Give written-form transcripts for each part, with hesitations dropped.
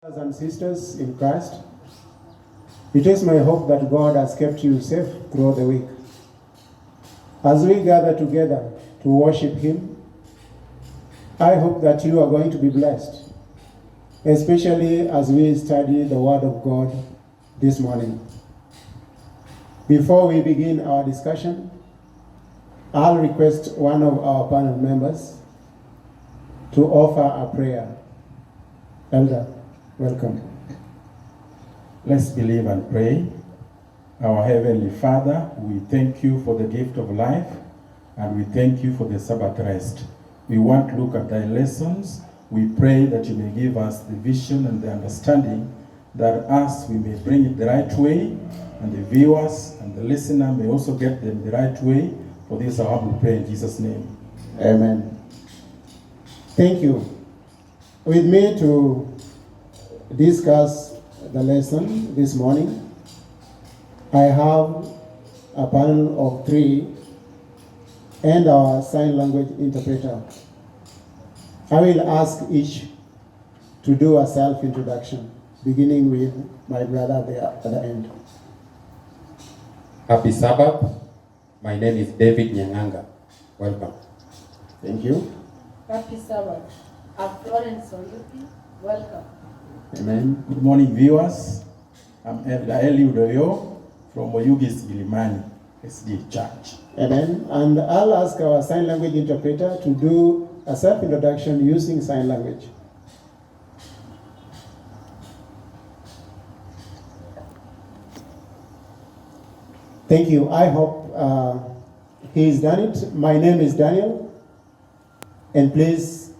Brothers and sisters in Christ, it is my hope that God has kept you safe throughout the week. As we gather together to worship Him, I hope that you are going to be blessed, especially as we study the Word of God this morning. Before we begin our discussion, I'll request one of our panel members to offer a prayer. Elder, welcome. Let's believe and pray. Our Heavenly Father, we thank you for the gift of life and we thank you for the Sabbath rest. We want to look at thy lessons. We pray that you may give us the vision and the understanding that us we may bring it the right way and the viewers and the listener may also get them the right way. For this I humble pray in Jesus' name. Amen. Thank you. With me to discuss the lesson this morning, I have a panel of 3 and our sign language interpreter. I will ask each to do a self-introduction, beginning with my brother there at the end. Happy Sabbath. My name is David Nyanganga. Welcome. Thank you. Happy Sabbath. I'm Florence Oyuki. Welcome. Amen. Good morning, viewers. I'm Elder Eli Udoyo from Oyugis Gilimani SDA Church. Amen. And I'll ask our sign language interpreter to do a self-introduction using sign language. Thank you. I hope he's done it. My name is Daniel. And please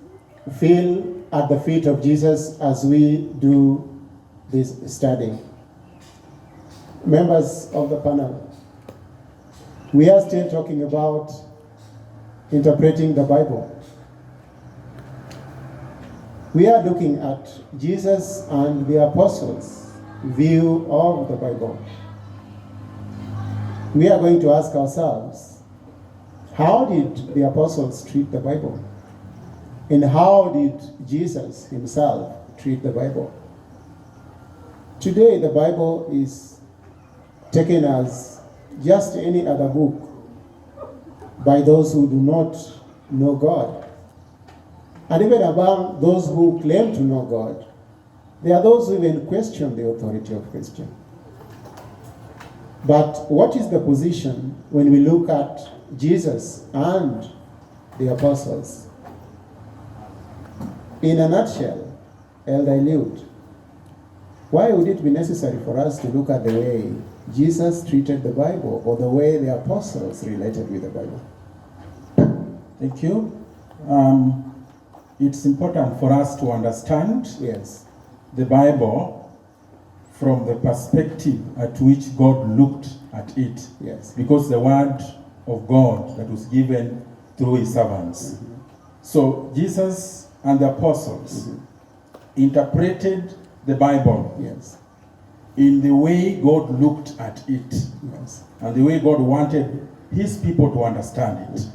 feel at the feet of Jesus as we do this study. Members of the panel, we are still talking about interpreting the Bible. We are looking at Jesus and the apostles' view of the Bible. We are going to ask ourselves, how did the apostles treat the Bible? And how did Jesus himself treat the Bible? Today, the Bible is taken as just any other book by those who do not know God. And even among those who claim to know God, there are those who even question the authority of Christian. But what is the position when we look at Jesus and the apostles? In a nutshell, Elder Eliud, why would it be necessary for us to look at the way Jesus treated the Bible or the way the apostles related with the Bible? Thank you. It's important for us to understand the Bible from the perspective at which God looked at it. Yes. Because the word of God that was given through his servants. Mm-hmm. So Jesus and the apostles interpreted the Bible in the way God looked at it and the way God wanted his people to understand it.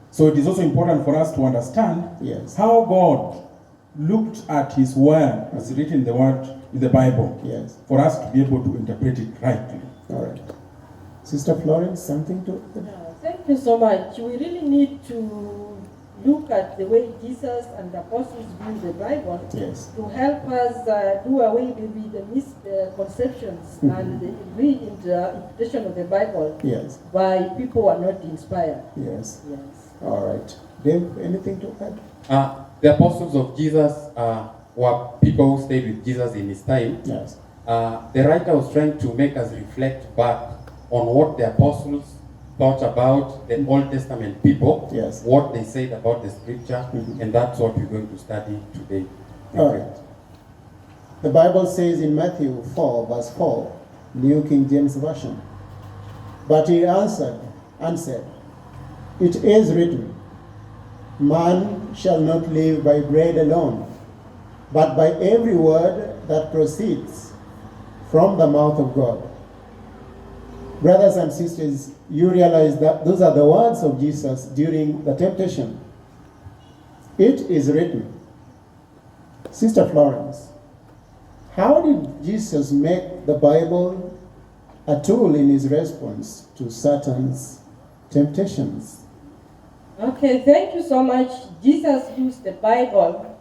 So it is also important for us to understand how God looked at his word as written in the word in the Bible for us to be able to interpret it rightly. All right. Sister Florence, something to Thank you so much. We really need to look at the way Jesus and the apostles view the Bible to help us do away with the misconceptions and the reinterpretation of the Bible by people who are not inspired. Yes. All right. Dave, anything to add? The apostles of Jesus were people who stayed with Jesus in his time. Yes. The writer was trying to make us reflect back on what the apostles thought about the Old Testament people, what they said about the scripture, and that's what we're going to study today. All right. The Bible says in Matthew 4, verse 4, New King James Version, "But he answered and said, It is written, Man shall not live by bread alone, but by every word that proceeds from the mouth of God." Brothers and sisters, you realize that those are the words of Jesus during the temptation. It is written. Sister Florence, How did Jesus make the Bible a tool in his response to Satan's temptations? Okay, thank you so much. Jesus used the Bible,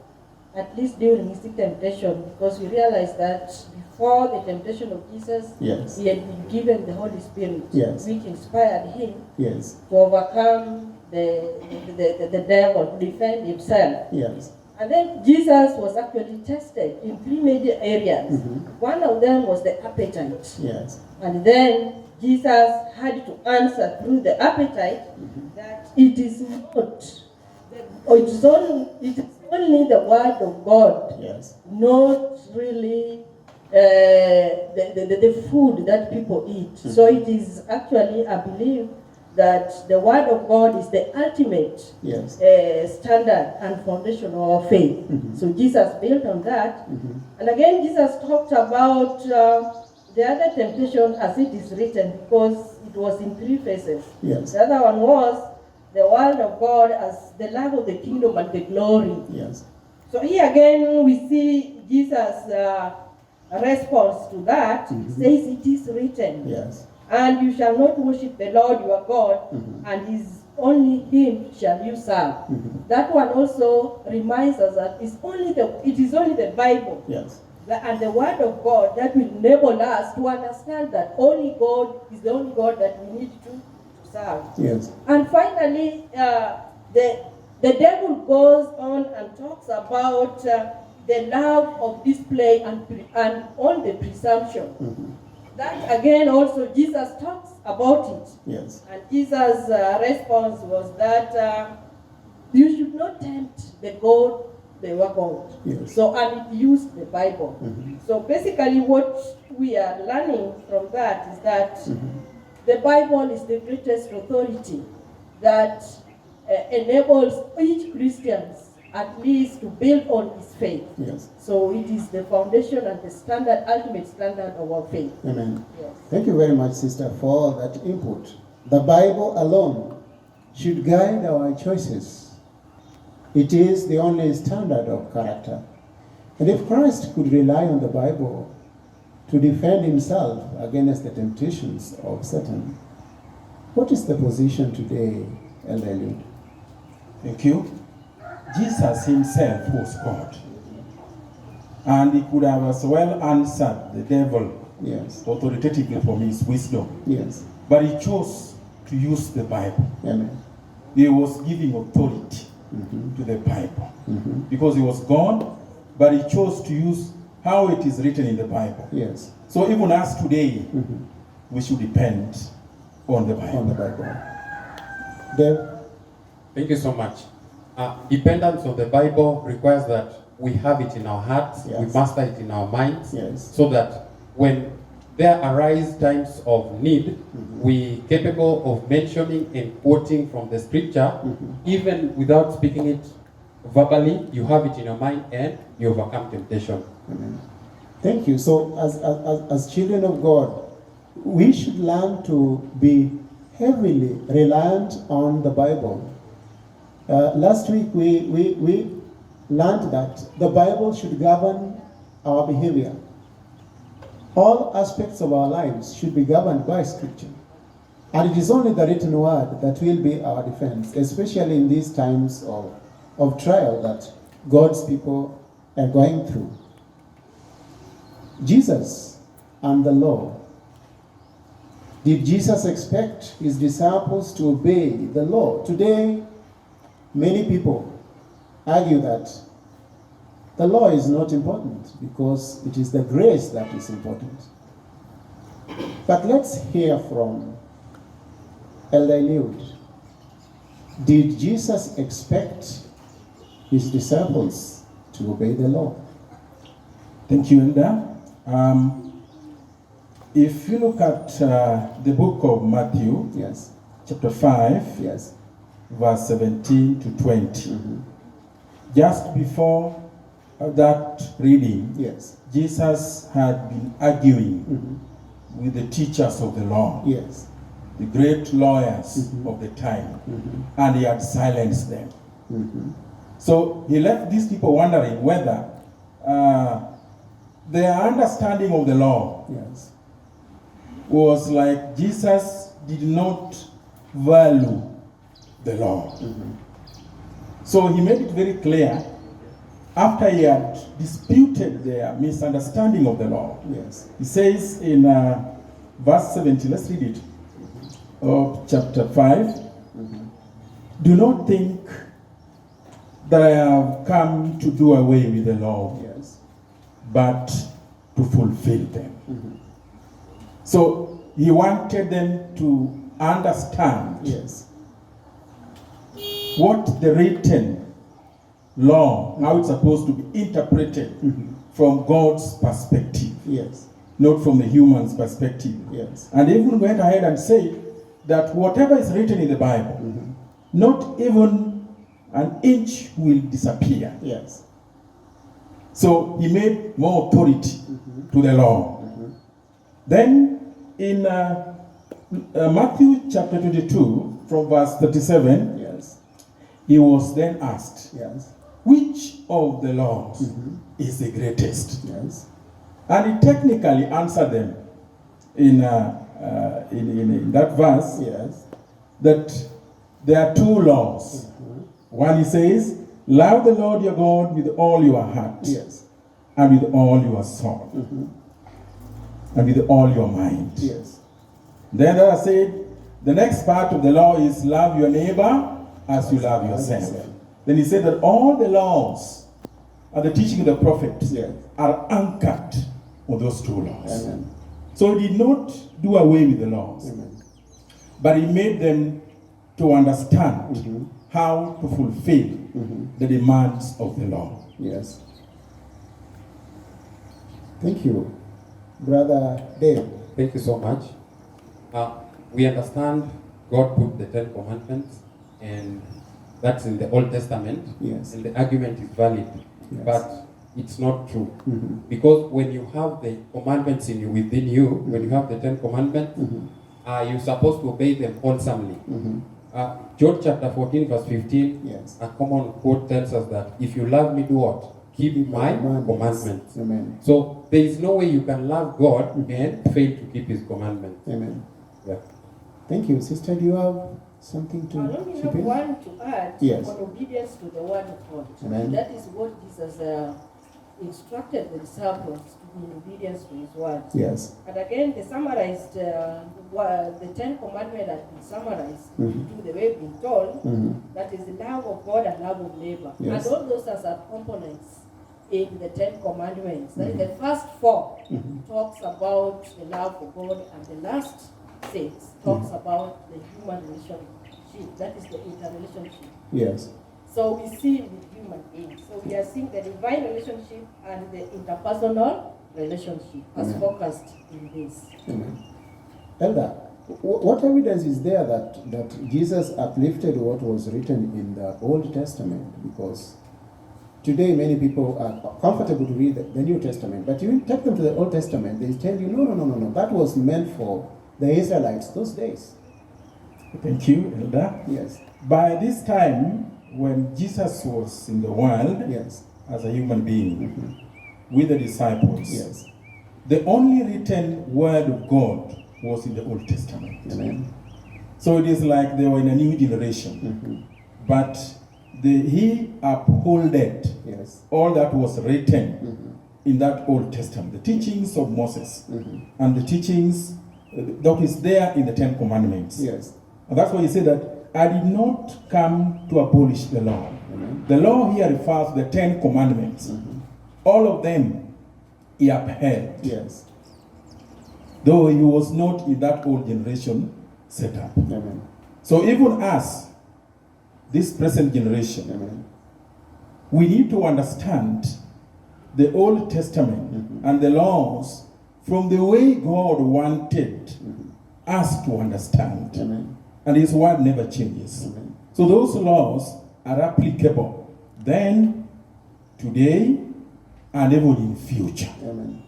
at least during his temptation, because we realize that before the temptation of Jesus, Yes. he had been given the Holy Spirit, Yes. which inspired him Yes. to overcome the devil, to defend himself. Yes. And then Jesus was actually tested in three major areas. One of them was the appetite. Yes. And then Jesus had to answer through the appetite that it is not, it is only the word of God, Yes. not really the food that people eat. So it is actually, I believe, that the word of God is the ultimate Yes. standard and foundation of our faith. So Jesus built on that. And again, Jesus talked about the other temptation as it is written, because it was in three phases. Yes. The other one was the word of God as the love of the kingdom and the glory. Yes. So here again we see Jesus' response to that. He says, it is written. Yes. And you shall not worship the Lord your God, and his only him shall you serve. That one also reminds us that it is only the Bible Yes. and the word of God that will enable us to understand that only God is the only God that we need to serve. Yes. And finally, the devil goes on and talks about the love of display and on the presumption. That again also Jesus talks about it. Yes. And Jesus' response was that you should not tempt the God, they were God. Yes. So, and it used the Bible. So basically what we are learning from that is that the Bible is the greatest authority that enables each Christian at least to build on his faith. Yes. So it is the foundation and the standard, ultimate standard of our faith. Amen. Yes. Thank you very much, sister, for that input. The Bible alone should guide our choices. It is the only standard of character. And if Christ could rely on the Bible to defend himself against the temptations of Satan, what is the position today, Elder Eliud? Thank you. Jesus himself was God. And he could have as well answered the devil Yes. authoritatively from his wisdom. Yes. But he chose to use the Bible. Amen. He was giving authority to the Bible. Because he was God, but he chose to use how it is written in the Bible. Yes. So even us today, we should depend on the Bible. On the Bible. Dave? Thank you so much. Dependence on the Bible requires that we have it in our hearts, Yes. we master it in our minds, Yes. so that when there arise times of need, we capable of mentioning and quoting from the scripture, even without speaking it verbally, you have it in your mind and you overcome temptation. Amen. Thank you. So as children of God, we should learn to be heavily reliant on the Bible. Last week we learned that the Bible should govern our behavior. All aspects of our lives should be governed by Scripture. And it is only the written word that will be our defense, especially in these times of trial that God's people are going through. Jesus and the law. Did Jesus expect his disciples to obey the law? Today, many people argue that the law is not important because it is the grace that is important. But let's hear from Elder Eliud. Did Jesus expect his disciples to obey the law? Thank you, Elder. If you look at the book of Matthew, Yes. chapter 5, Yes. verse 17 to 20, just before that reading, Yes. Jesus had been arguing with the teachers of the law, Yes. the great lawyers of the time, and he had silenced them. So he left these people wondering whether their understanding of the law Yes. was like Jesus did not value the law. So he made it very clear after he had disputed their misunderstanding of the law. Yes. He says in verse 70, let's read it, of chapter 5. Do not think that I have come to do away with the law, Yes. but to fulfill them. So he wanted them to understand Yes. what the written law, how it's supposed to be interpreted from God's perspective, Yes. not from the human's perspective. Yes. And he even went ahead and said that whatever is written in the Bible, not even an inch will disappear. Yes. So he made more authority to the law. Then in Matthew chapter 22, from verse 37, Yes. he was then asked, Yes. which of the laws is the greatest? Yes. And he technically answered them in that verse Yes. that there are two laws. One, he says, love the Lord your God with all your heart, Yes. and with all your soul, and with all your mind. Yes. Then I said, the next part of the law is love your neighbor as you love yourself. Then he said that all the laws and the teaching of the prophets Yes. are anchored on those two laws. Amen. So he did not do away with the laws, Amen. but he made them to understand how to fulfill the demands of the law. Yes. Thank you. Brother Dave. Thank you so much. We understand God put the Ten Commandments, and that's in the Old Testament. Yes. And the argument is valid, Yes. but it's not true. Because when you have the commandments within you, when you have the Ten Commandments, you're supposed to obey them wholesomely. John chapter 14, verse 15, Yes. a common quote tells us that if you love me, do what? Keep my commandments. Amen. So there is no way you can love God and fail to keep His commandments. Amen. Yeah. Thank you. Sister, do you have something to I only chip have in? one to add Yes. on obedience to the word of God. Amen. That is what Jesus instructed the disciples to be in obedience to His word. Yes. And again, the summarized, the Ten Commandments has been summarized to the way we've been told. That is the love of God and love of neighbor. Yes. And all those are components in the Ten Commandments. That is the first four talks about the love for God, and the last six talks about the human relationship. That is the interrelationship. Yes. So we see with human beings. So we are seeing the divine relationship and the interpersonal relationship as focused in this. Amen. Elder, what evidence is there that Jesus uplifted what was written in the Old Testament? Because today many people are comfortable to read the New Testament, but you take them to the Old Testament, they tell you, no, that was meant for the Israelites those days. Thank you, Elder. Yes. By this time, when Jesus was in the world Yes. as a human being with the disciples, Yes. the only written word of God was in the Old Testament. Amen. So it is like they were in a new generation. But he upholded Yes. all that was written in that Old Testament, the teachings of Moses and the teachings that is there in the Ten Commandments. Yes. And that's why he said that I did not come to abolish the law. Amen. The law here refers to the Ten Commandments. All of them he upheld, Yes. though he was not in that old generation set up. Amen. So even us, this present generation, Amen. we need to understand the Old Testament and the laws from the way God wanted us to understand. Amen. And his word never changes. Amen. So those laws are applicable then, today, and even in future. Amen.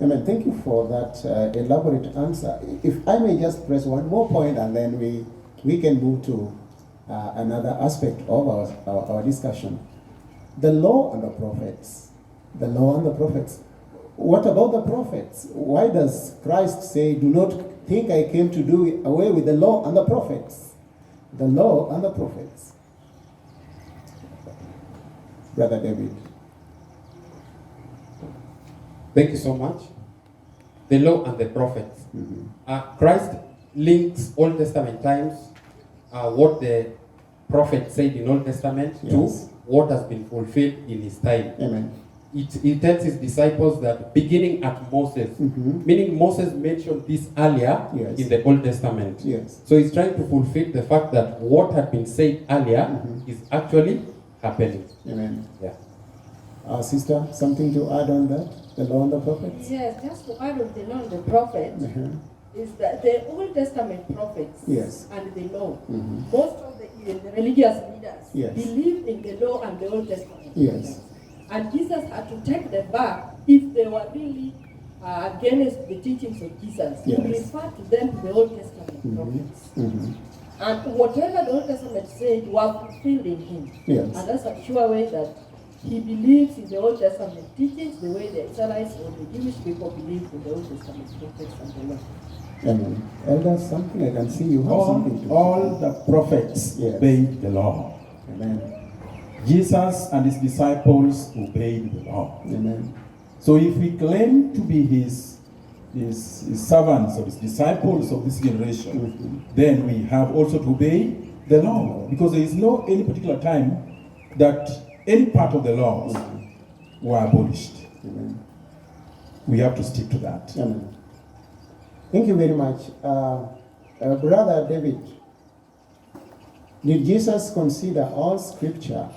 Amen. Thank you for that elaborate answer. If I may just press one more point, and then we can move to another aspect of our discussion. The law and the prophets. The law and the prophets. What about the prophets? Why does Christ say, do not think I came to do away with the law and the prophets? The law and the prophets. Brother David. Thank you so much. The law and the prophets. Christ links Old Testament times, what the prophet said in Old Testament, to what has been fulfilled in his time. Amen. It tells his disciples that beginning at Moses, meaning Moses mentioned this earlier in the Old Testament. Yes. So he's trying to fulfill the fact that what had been said earlier is actually happening. Amen. Yeah. Sister, something to add on that? The law and the prophets? Yes, just to add on the law and the prophets, is that the Old Testament prophets and the law, most of the religious leaders believed in the law and the Old Testament. Yes. And Jesus had to take them back if they were really against the teachings of Jesus. He referred to them to the Old Testament prophets. And whatever the Old Testament said were fulfilled in him. Yes. And that's a sure way that he believes in the Old Testament teachings the way the Israelites or the Jewish people believed in the Old Testament prophets and the law. Amen. Elders, something I can see you have something to all the prophets obeyed the law. Amen. Jesus and his disciples obeyed the law. Amen. So if we claim to be his servants or his disciples of this generation, then we have also to obey the law, because there is no any particular time that any part of the laws were abolished. Amen. We have to stick to that. Amen. Thank you very much. Brother David, did Jesus consider all scripture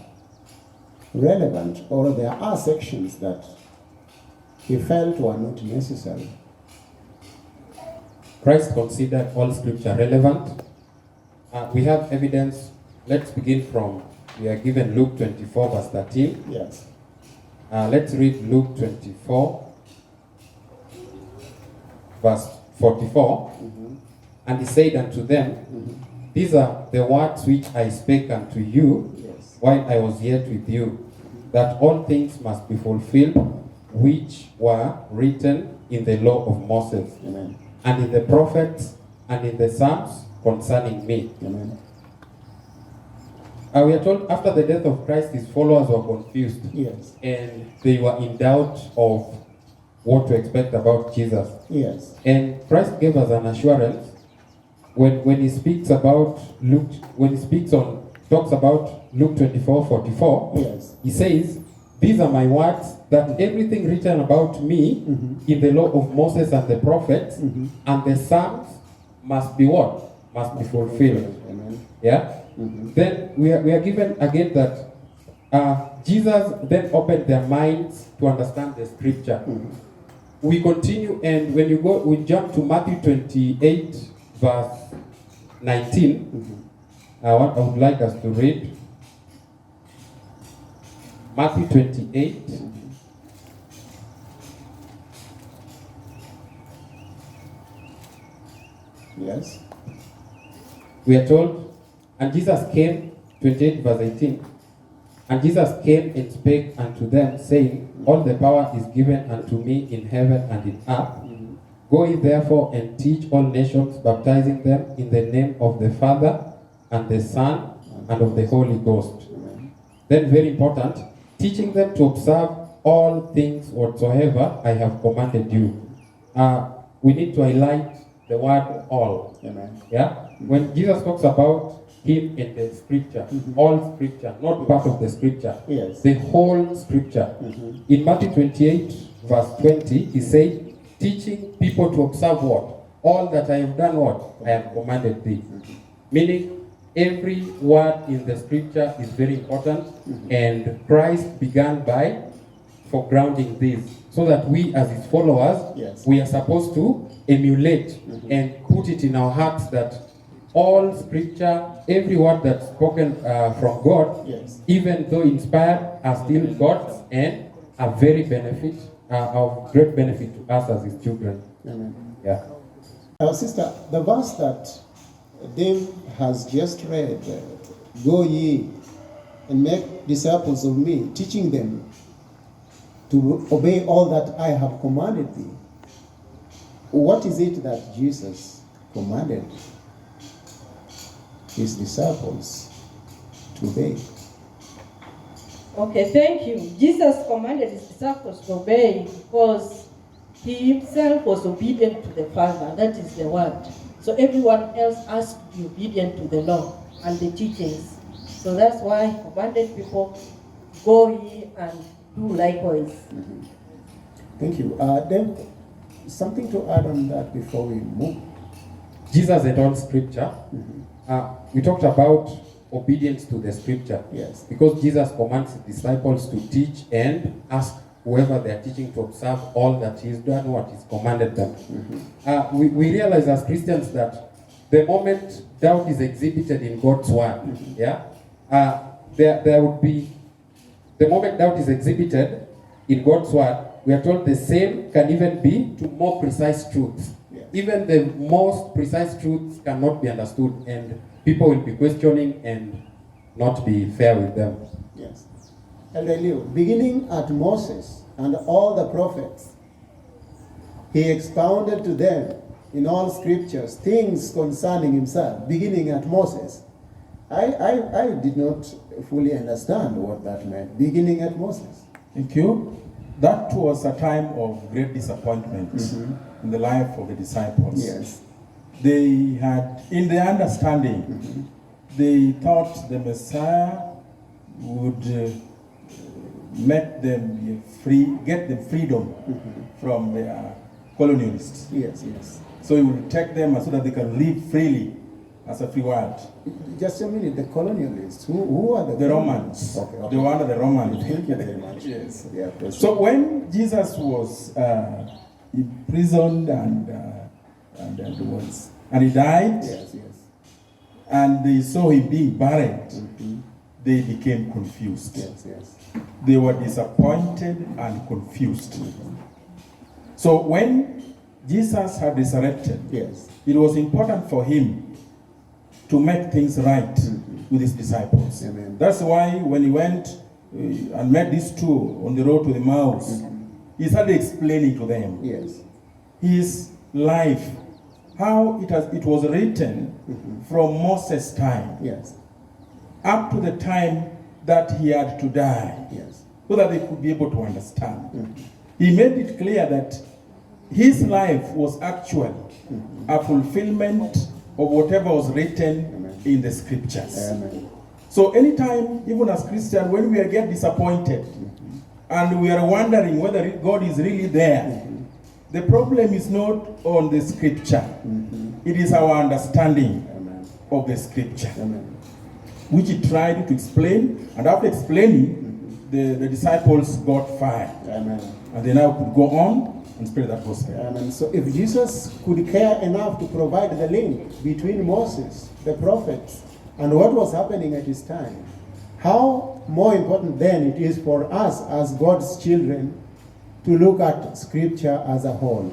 relevant, or there are sections that he felt were not necessary? Christ considered all scripture relevant. We have evidence. Let's begin from, we are given Luke 24 verse 13. Yes. Let's read Luke 24 verse 44. And he said unto them, these are the words which I spake unto you while I was yet with you, that all things must be fulfilled which were written in the law of Moses, Amen. and in the prophets, and in the Psalms concerning me. Amen. We are told after the death of Christ, his followers were confused. Yes. And they were in doubt of what to expect about Jesus. Yes. And Christ gave us an assurance when he speaks about Luke, talks about Luke 24:44. Yes. He says, these are my words, that everything written about me in the law of Moses and the prophets and the Psalms must be what? Must be fulfilled. Amen. Yeah? Then we are given again that Jesus then opened their minds to understand the scripture. We continue, and when we jump to Matthew 28 verse 19. I would like us to read Matthew 28 Yes. we are told, and Jesus came, 28 verse 18, and Jesus came and spake unto them, saying, all the power is given unto me in heaven and in earth. Go ye therefore and teach all nations, baptizing them in the name of the Father and the Son and of the Holy Ghost. Then very important, teaching them to observe all things whatsoever I have commanded you. We need to highlight the word all. Amen. Yeah? When Jesus talks about him in the scripture, all scripture, not part of the scripture, Yes. the whole scripture. In Matthew 28 verse 20, he said, teaching people to observe what? All that I have done what? I have commanded thee. Meaning, every word in the scripture is very important, and Christ began by foregrounding this, so that we as his followers, we are supposed to emulate and put it in our hearts that all scripture, every word that's spoken from God, even though inspired, are still God's and are very of great benefit to us as his children. Amen. Yeah. Sister, the verse that Dave has just read, go ye and make disciples of me, teaching them to obey all that I have commanded thee. What is it that Jesus commanded his disciples to obey? Okay, thank you. Jesus commanded his disciples to obey because he himself was obedient to the Father. That is the word. So everyone else has to be obedient to the law and the teachings. So that's why he commanded people, go ye and do likewise. Mm-hmm. Thank you. Then something to add on that before we move. Jesus and all scripture. We talked about obedience to the scripture. Yes. Because Jesus commands his disciples to teach and ask whoever they are teaching to observe all that he's done, what he's commanded them. We realize as Christians that the moment doubt is exhibited in God's word, there would be, the moment doubt is exhibited in God's word, we are told the same can even be to more precise truths. Yes. Even the most precise truths cannot be understood, and people will be questioning and not be fair with them. Yes. Elder Leo, beginning at Moses and all the prophets, he expounded to them in all scriptures things concerning himself, beginning at Moses. I did not fully understand what that meant, beginning at Moses. Thank you. That was a time of great disappointment in the life of the disciples. Yes. They had, in their understanding, they thought the Messiah would make them free, get them freedom from their colonialists. Yes, yes. So he will take them so that they can live freely as a free world. Just a minute, the colonialists, who are The Romans. Okay. They were under the Romans. Thank you very much. Yes. Yeah, So when Jesus was imprisoned and he died, yes, yes. and they saw him being buried, they became confused. Yes, yes. They were disappointed and confused. So when Jesus had resurrected, Yes. it was important for him to make things right with his disciples. Amen. That's why when he went and met these two on the road to Emmaus, he started explaining to them Yes. his life, how it was written from Moses' time Yes. up to the time that he had to die, Yes. so that they could be able to understand. He made it clear that his life was actually a fulfillment of whatever was written in the scriptures. Amen. So anytime, even as Christians, when we get disappointed and we are wondering whether God is really there, the problem is not on the scripture. It is our understanding of the scripture, which he tried to explain, and after explaining, the disciples got fired. Amen. And they now could go on and spread that gospel. Amen. So if Jesus could care enough to provide the link between Moses, the prophets, and what was happening at his time, how more important then it is for us as God's children to look at scripture as a whole.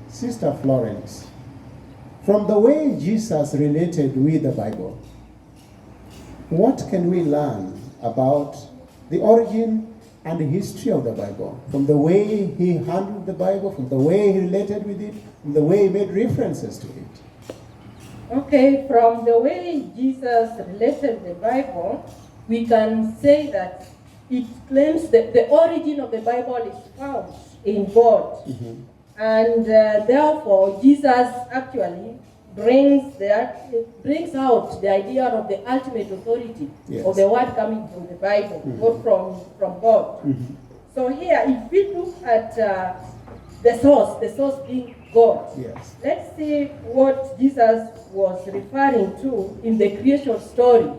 Sister Florence, from the way Jesus related with the Bible, what can we learn about the origin and the history of the Bible? From the way he handled the Bible, from the way he related with it, from the way he made references to it. Okay, from the way Jesus related the Bible, we can say that it claims that the origin of the Bible is found in God. And therefore, Jesus actually brings out the idea of the ultimate authority of the word coming from the Bible, not from God. So here, if we look at the source being God, let's see what Jesus was referring to in the creation story.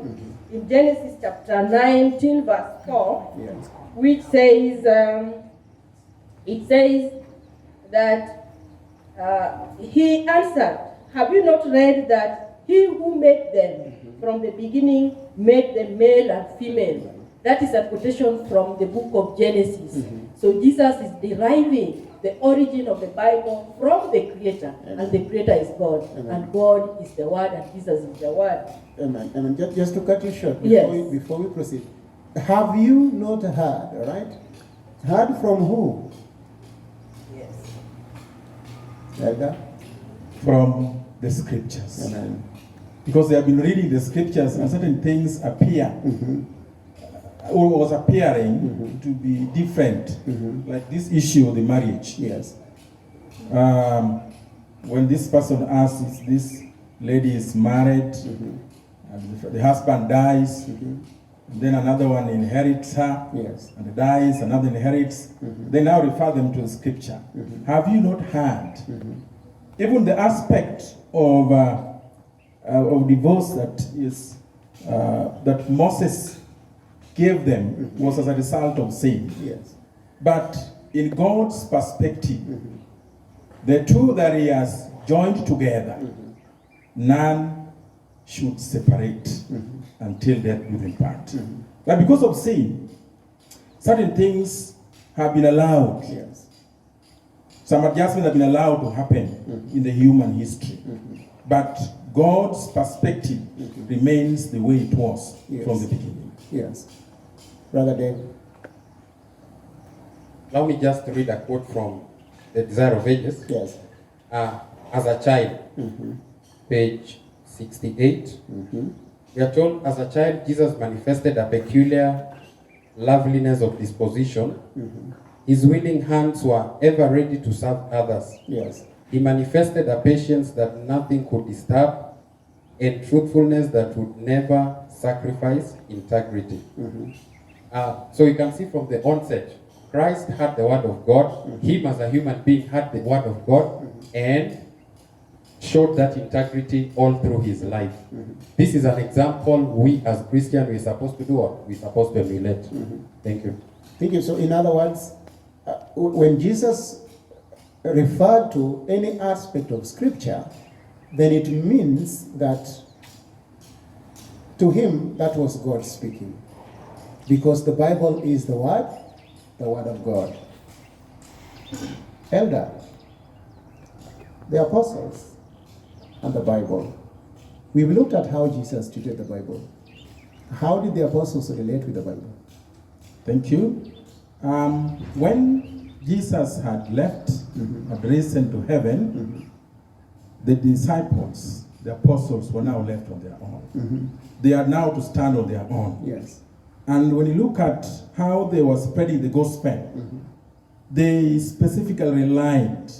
In Genesis chapter 19, verse 4, which says, it says that he answered, have you not read that he who made them from the beginning made them male and female? That is a quotation from the book of Genesis. So Jesus is deriving the origin of the Bible from the Creator, and the Creator is God, and God is the Word, and Jesus is the Word. Amen. Amen. Just to cut you short, Yes. before we proceed, have you not heard, right? Heard from who? Yes. Elder? From the scriptures. Amen. Because they have been reading the scriptures and certain things appear, or was appearing to be different. Like this issue of the marriage. Yes. When this person asks, if this lady is married, and the husband dies, and then another one inherits her, Yes. and dies, another inherits, they now refer them to the scripture. Have you not heard? Even the aspect of divorce that is that Moses gave them was as a result of sin. Yes. But in God's perspective, the two that He has joined together, none should separate until death do them part. But because of sin, certain things have been allowed. Yes. Some adjustments have been allowed to happen in the human history. But God's perspective remains the way it was from the beginning. Yes. Brother Dave. Allow me just to read a quote from The Desire of Ages. Yes. As a child, page 68. We are told, as a child, Jesus manifested a peculiar loveliness of disposition. His willing hands were ever ready to serve others. Yes. He manifested a patience that nothing could disturb, and truthfulness that would never sacrifice integrity. So you can see from the onset, Christ had the word of God. Him as a human being had the word of God and showed that integrity all through his life. This is an example we as Christians we're supposed to do what we're supposed to emulate. Thank you. Thank you. So in other words, when Jesus referred to any aspect of scripture, then it means that to him that was God speaking. Because the Bible is the word of God. Elder, the apostles and the Bible. We've looked at how Jesus treated the Bible. How did the apostles relate with the Bible? Thank you. When Jesus had left, had risen to heaven, the disciples, the apostles, were now left on their own. They are now to stand on their own. Yes. And when you look at how they were spreading the gospel, they specifically relied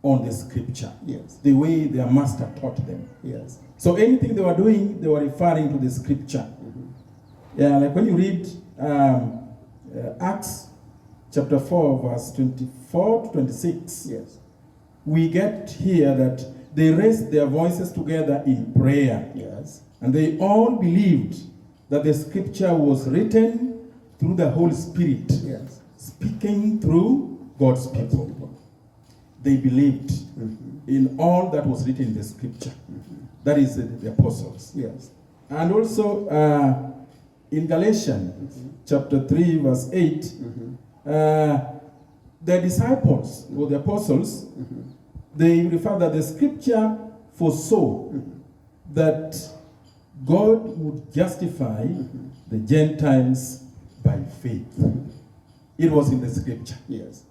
on the scripture. Yes. The way their master taught them. Yes. So anything they were doing, they were referring to the scripture. Yeah, like when you read Acts chapter 4, verse 24 to 26, Yes. we get here that they raised their voices together in prayer. Yes. And they all believed that the scripture was written through the Holy Spirit, Yes. speaking through God's people. They believed in all that was written in the scripture. That is the apostles. Yes. And also in Galatians chapter 3, verse 8, the disciples or the apostles, they refer that the scripture foresaw that God would justify the Gentiles by faith. It was in the scripture. Yes.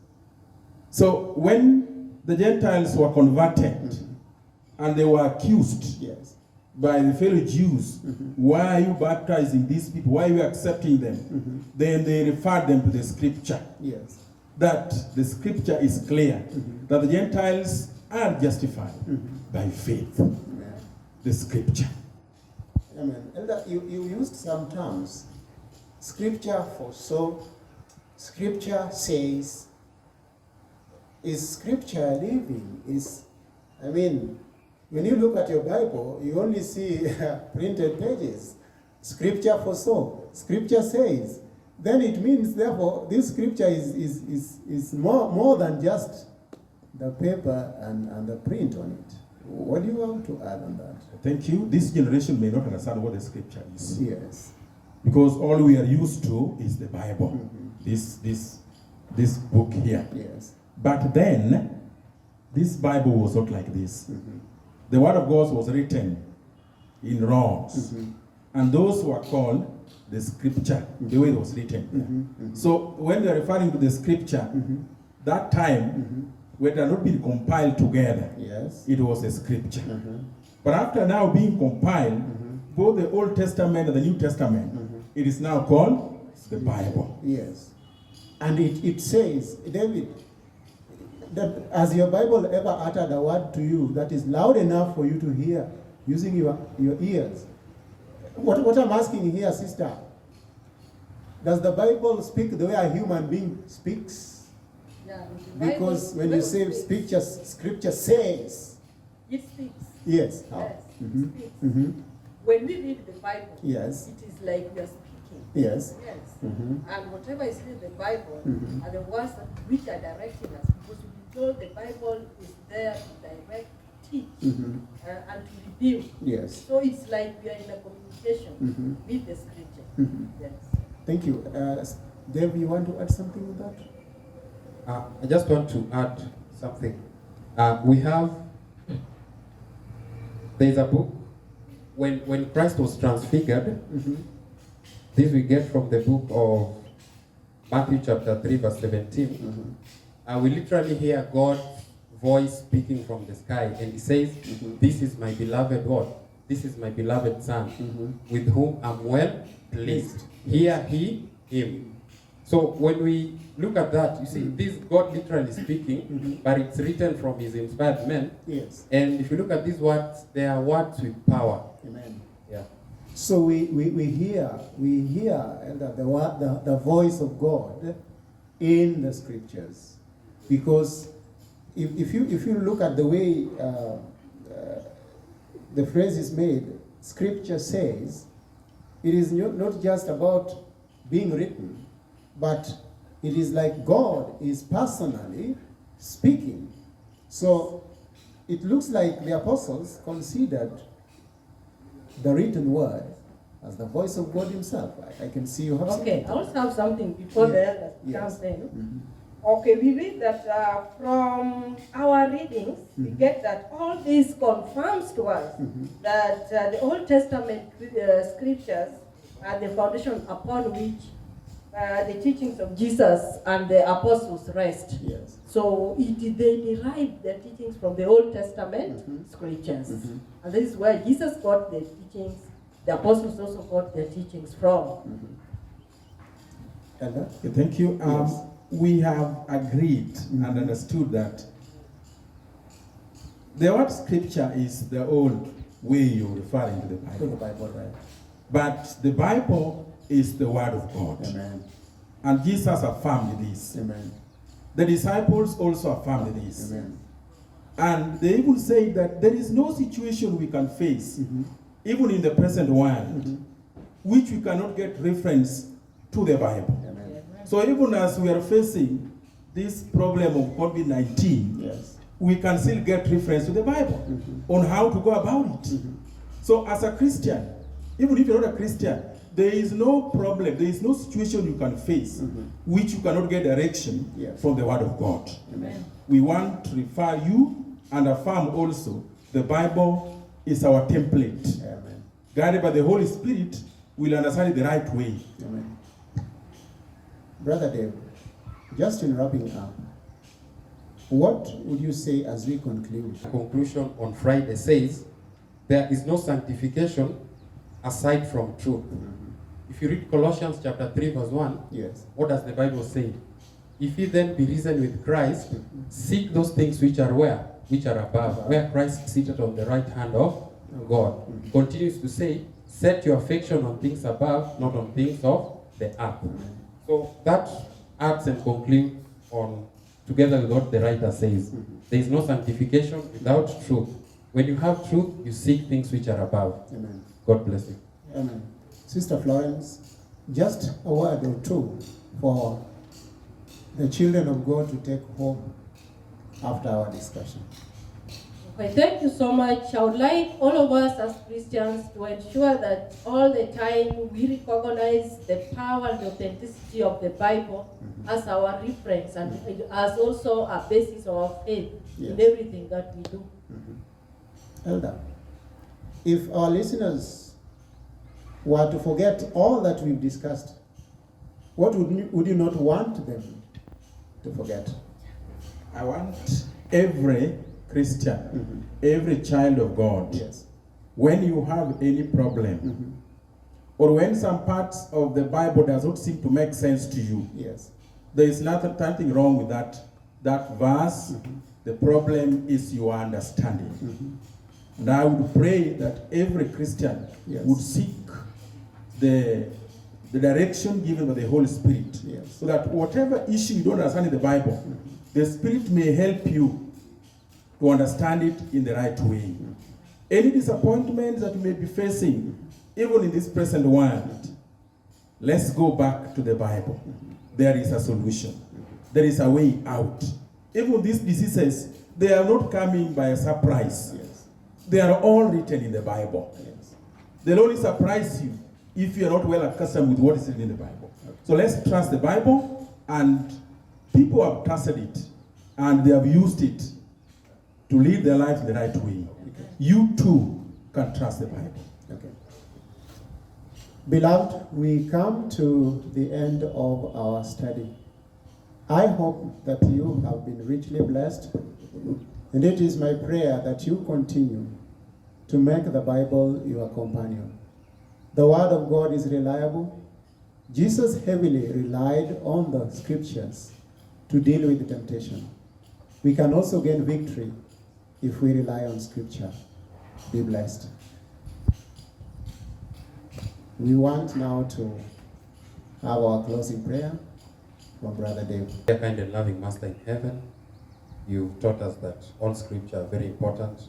So when the Gentiles were converted and they were accused Yes. by the fellow Jews, why are you baptizing these people? Why are you accepting them? Then they referred them to the scripture. Yes. That the scripture is clear that the Gentiles are justified by faith. Amen. The scripture. Amen. Elder, you used some terms. Scripture foresaw, scripture says. Is scripture living? When you look at your Bible, you only see printed pages. Scripture foresaw, scripture says. Then it means, therefore, this scripture is more than just the paper and the print on it. What do you want to add on that? Thank you. This generation may not understand what the scripture is. Yes. Because all we are used to is the Bible. This book here. Yes. But then, this Bible was not like this. The word of God was written in rows. and those who are called the scripture, the way it was written. So when they are referring to the scripture, that time, when they are not being compiled together, it was a scripture. But after now being compiled, both the Old Testament and the New Testament, it is now called the Bible. Yes. And it says, David, that has your Bible ever uttered a word to you that is loud enough for you to hear using your ears? What I'm asking here, sister, does the Bible speak the way a human being speaks? Yeah, Because when you say scripture says, it speaks. yes. Yes, Mhm. it speaks. Mhm. When we read the Bible, Yes. it is like we are speaking. Yes. Yes. Mhm. And whatever is in the Bible Mhm. are the words which are directing us, because we are told the Bible is there to direct, to teach, Mhm. and to reveal. Yes. So it's like we are in a communication Mhm. with the scripture. Mhm. Yes. Thank you. Dave, you want to add something with that? I just want to add something. There's a book, when Christ was transfigured, this we get from the book of Matthew chapter 3 verse 17. We literally hear God's voice speaking from the sky, and he says, this is my beloved one, this is my beloved son, with whom I'm well pleased. Hear he him. So when we look at that, you see, this God literally speaking, but it's written from his inspired men. Yes. And if you look at these words, they are words with power. Amen. Yeah. So we hear the voice of God in the scriptures, because if you look at the way the phrase is made, scripture says, it is not just about being written, but it is like God is personally speaking. So it looks like the apostles considered the written word as the voice of God himself. I can see you have Okay, I something. also have something before the elders comes in. Okay, we read that from our readings, we get that all this confirms to us that the Old Testament scriptures are the foundation upon which the teachings of Jesus and the apostles rest. Yes. So they derive their teachings from the Old Testament scriptures. And this is where Jesus got the teachings, the apostles also got their teachings from. Elder? Okay, thank you. Yes. We have agreed and understood that the word scripture is the old way you're referring to the To Bible. the Bible, right? But the Bible is the word of God. Amen. And Jesus affirmed this. Amen. The disciples also affirmed this. Amen. And they even say that there is no situation we can face, even in the present world, which we cannot get reference to the Bible. Amen. So even as we are facing this problem of COVID-19, Yes. we can still get reference to the Bible on how to go about it. So as a Christian, even if you're not a Christian, there is no problem, there is no situation you can face which you cannot get direction from the Word of God. Amen. We want to refer you and affirm also the Bible is our template. Amen. Guided by the Holy Spirit, we'll understand it the right way. Amen. Brother Dave, just in wrapping up, what would you say as we conclude? The conclusion on Friday says, there is no sanctification aside from truth. If you read Colossians chapter 3 verse 1, Yes. what does the Bible say? If ye then be risen with Christ, seek those things which are where? Which are above, where Christ is seated on the right hand of God. Continues to say, set your affection on things above, not on things of the earth. So that adds and concludes on together with what the writer says. There is no sanctification without truth. When you have truth, you seek things which are above. Amen. God bless you. Amen. Sister Florence, just a word or two for the children of God to take home after our discussion. Okay, thank you so much. I would like all of us as Christians to ensure that all the time we recognize the power and the authenticity of the Bible as our reference and as also a basis of our faith in everything that we do. Elder, if our listeners were to forget all that we've discussed, what would you not want them to forget? I want every Christian, every child of God, Yes. when you have any problem, or when some parts of the Bible does not seem to make sense to you, Yes. there is nothing wrong with that verse. The problem is your understanding. And I would pray that every Christian would seek the direction given by the Holy Spirit, so that whatever issue you don't understand in the Bible, the Spirit may help you to understand it in the right way. Any disappointments that you may be facing, even in this present world, let's go back to the Bible. There is a solution. There is a way out. Even these diseases, they are not coming by a surprise. They are all written in the Bible. They'll only surprise you if you are not well accustomed with what is written in the Bible. So let's trust the Bible, and people have trusted it, and they have used it to live their life in the right way. You too can trust the Bible. Okay. Beloved, we come to the end of our study. I hope that you have been richly blessed, and it is my prayer that you continue to make the Bible your companion. The Word of God is reliable. Jesus heavily relied on the Scriptures to deal with temptation. We can also gain victory if we rely on Scripture. Be blessed. We want now to have our closing prayer from Brother Dave. Dear kind and loving Master in heaven, you've taught us that all Scripture are very important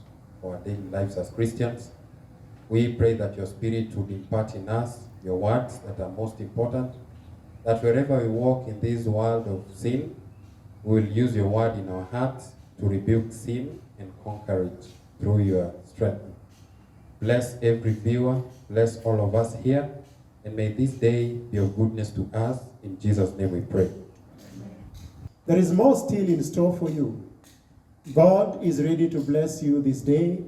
for our daily lives as Christians. We pray that your Spirit would impart in us your words that are most important, that wherever we walk in this world of sin, we will use your word in our hearts to rebuke sin and conquer it through your strength. Bless every viewer, bless all of us here, and may this day be of goodness to us. In Jesus' name we pray. There is more still in store for you. God is ready to bless you this day,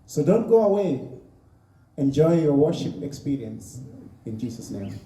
so don't go away. Enjoy your worship experience. In Jesus' name.